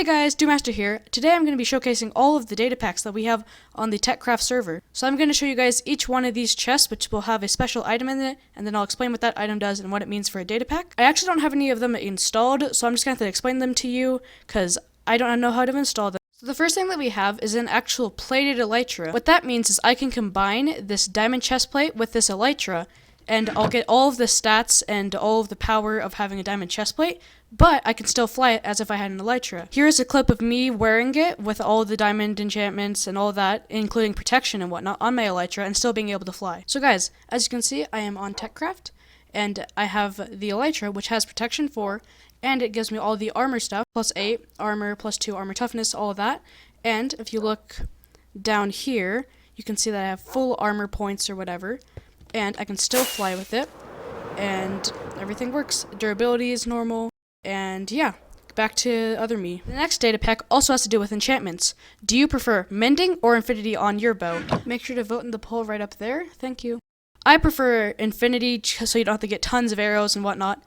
Hey guys, Doomaster here. Today I'm going to be showcasing all of the data packs that we have on the TechCraft server. So I'm going to show you guys each one of these chests, which will have a special item in it, and then I'll explain what that item does and what it means for a data pack. I actually don't have any of them installed, so I'm just going to have to explain them to you, because I don't know how to install them. So the first thing that we have is an actual plated elytra. What that means is I can combine this diamond chest plate with this elytra, and I'll get all of the stats and all of the power of having a diamond chest plate, but I can still fly it as if I had an elytra. Here is a clip of me wearing it with all the diamond enchantments and all that, including protection and whatnot, on my elytra and still being able to fly. So guys, as you can see, I am on TechCraft, and I have the elytra, which has protection 4, and it gives me all the armor stuff, plus 8 armor, plus 2 armor toughness, all of that. And if you look down here, you can see that I have full armor points or whatever, and I can still fly with it, and everything works. Durability is normal, and yeah, back to other me. The next data pack also has to do with enchantments. Do you prefer mending or infinity on your bow? Make sure to vote in the poll right up there. Thank you. I prefer infinity so you don't have to get tons of arrows and whatnot,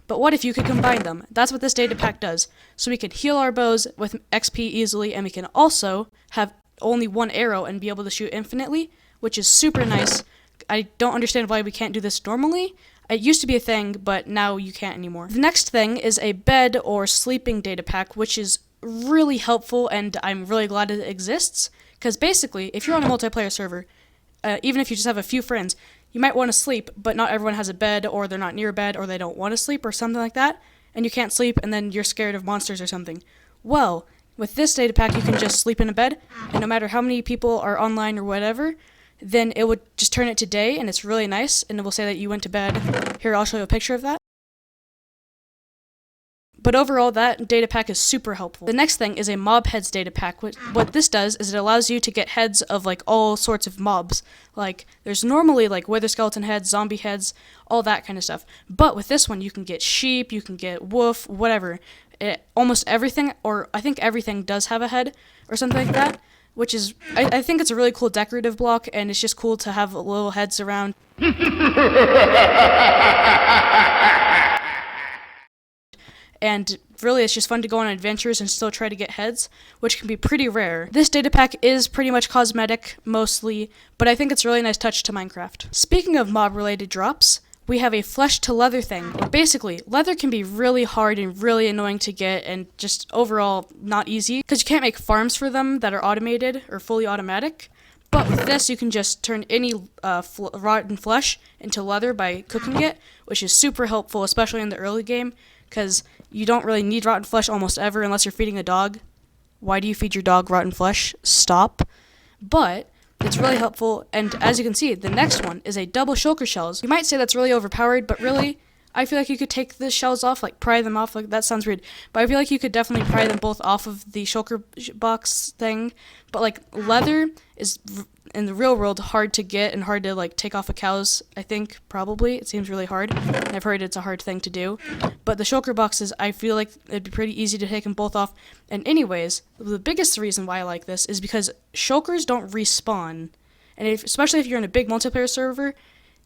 but what if you could combine them? That's what this data pack does. So we can heal our bows with XP easily, and we can also have only one arrow and be able to shoot infinitely, which is super nice. I don't understand why we can't do this normally. It used to be a thing, but now you can't anymore. The next thing is a bed or sleeping data pack, which is really helpful, and I'm really glad it exists. Because basically, if you're on a multiplayer server, even if you just have a few friends, you might want to sleep, but not everyone has a bed, or they're not near a bed, or they don't want to sleep, or something like that, and you can't sleep, and then you're scared of monsters or something. Well, with this data pack, you can just sleep in a bed, and no matter how many people are online or whatever, then it would just turn it to day, and it's really nice, and it will say that you went to bed. Here, I'll show you a picture of that. But overall, that data pack is super helpful. The next thing is a mob heads data pack. What this does is it allows you to get heads of like all sorts of mobs. Like, there's normally like wither skeleton heads, zombie heads, all that kind of stuff. But with this one, you can get sheep, you can get wolf, whatever. Almost everything, or I think everything does have a head, or something like that. Which is, I think it's a really cool decorative block, and it's just cool to have little heads around. And really, it's just fun to go on adventures and still try to get heads, which can be pretty rare. This data pack is pretty much cosmetic, mostly, but I think it's a really nice touch to Minecraft. Speaking of mob-related drops, we have a flesh to leather thing. Basically, leather can be really hard and really annoying to get, and just overall not easy, because you can't make farms for them that are automated or fully automatic. But with this, you can just turn any rotten flesh into leather by cooking it, which is super helpful, especially in the early game, because you don't really need rotten flesh almost ever unless you're feeding a dog. Why do you feed your dog rotten flesh? Stop. But it's really helpful, and as you can see, the next one is a double shulker shells. You might say that's really overpowered, but really, I feel like you could take the shells off, like pry them off, like that sounds weird, but I feel like you could definitely pry them both off of the shulker box thing. But like, leather is in the real world hard to get and hard to like take off of cows, I think, probably. It seems really hard, and I've heard it's a hard thing to do. But the shulker boxes, I feel like it'd be pretty easy to take them both off. And anyways, the biggest reason why I like this is because shulkers don't respawn. And especially if you're in a big multiplayer server,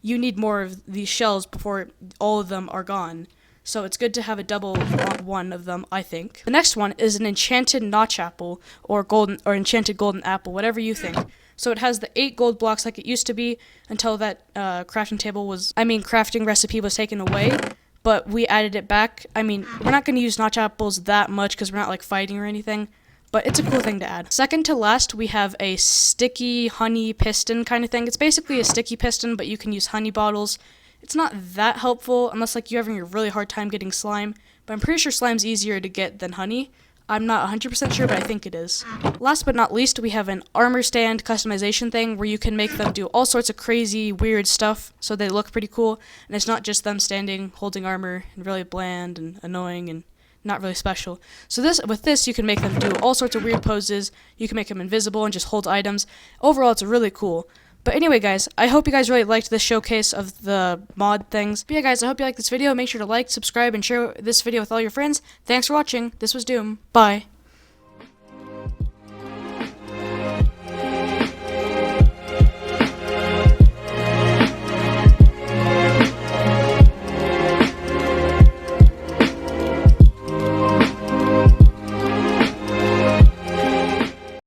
you need more of these shells before all of them are gone. So it's good to have a double one of them, I think. The next one is an enchanted notch apple, or enchanted golden apple, whatever you think. So it has the 8 gold blocks like it used to be until that crafting recipe was taken away. But we added it back. I mean, we're not going to use notch apples that much because we're not like fighting or anything, but it's a cool thing to add. Second to last, we have a sticky honey piston kind of thing. It's basically a sticky piston, but you can use honey bottles. It's not that helpful unless like you're having a really hard time getting slime, but I'm pretty sure slime's easier to get than honey. I'm not 100% sure, but I think it is. Last but not least, we have an armor stand customization thing where you can make them do all sorts of crazy, weird stuff so they look pretty cool, and it's not just them standing, holding armor, and really bland and annoying and not really special. So with this, you can make them do all sorts of weird poses, you can make them invisible and just hold items. Overall, it's really cool. But anyway, guys, I hope you guys really liked this showcase of the mod things. But yeah, guys, I hope you liked this video. Make sure to like, subscribe, and share this video with all your friends. Thanks for watching. This was Doom. Bye.